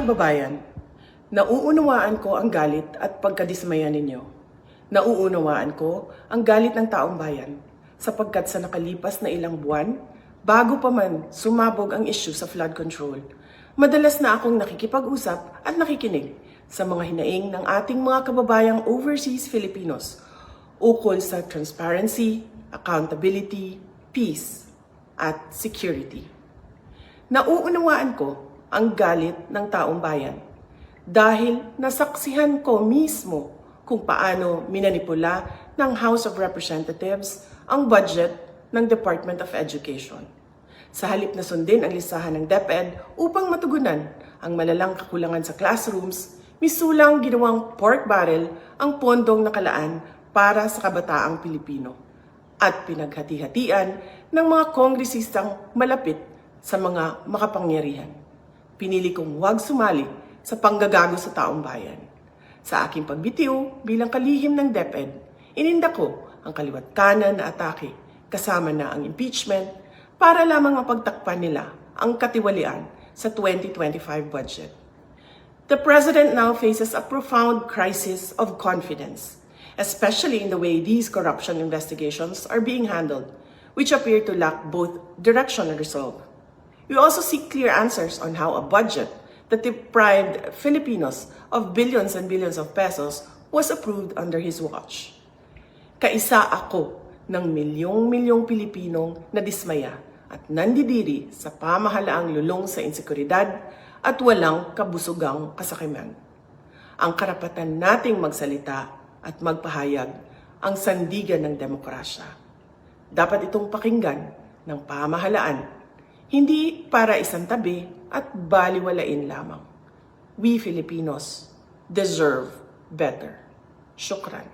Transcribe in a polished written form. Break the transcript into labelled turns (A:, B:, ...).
A: kababayan, nauunawaan ko ang galit at pagkadismaya ninyo. Nauunawaan ko ang galit ng taong bayan sapagkat sa nakalipas na ilang buwan, bago pa man sumabog ang issue sa flood control, madalas na akong nakikipag-usap at nakikinig sa mga hinaing ng ating mga kababayang overseas Filipinos ukol sa transparency, accountability, peace, at security. Nauunawaan ko ang galit ng taong bayan dahil nasaksihan ko mismo kung paano minanipula ng House of Representatives ang budget ng Department of Education. Sa halip na sundin ang listahan ng DepEd upang matugunan ang malalang kakulangan sa classrooms, misulang ginawang pork barrel ang pondong nakalaan para sa kabataang Pilipino at pinaghati-hatian ng mga kongresistang malapit sa mga makapangyarihan. Pinili kong huwag sumali sa panggagago sa taong bayan. Sa aking pagbitiw bilang kalihim ng DepEd, ininda ko ang kaliwat kanan na atake kasama na ang impeachment para lamang mapagtakpan nila ang katiwalian sa 2025 budget. The President now faces a profound crisis of confidence, especially in the way these corruption investigations are being handled, which appear to lack both direction and resolve. We also seek clear answers on how a budget that deprived Filipinos of billions and billions of pesos was approved under his watch. Kaisa ako ng milyong-milyong Pilipinong nadismaya at nandidiri sa pamahalaang lulong sa insekuridad at walang kabusugang kasakiman. Ang karapatan nating magsalita at magpahayag ang sandigan ng demokrasya. Dapat itong pakinggan ng pamahalaan, hindi para isang tabi at baliwalain lamang. We Filipinos deserve better. Shukran.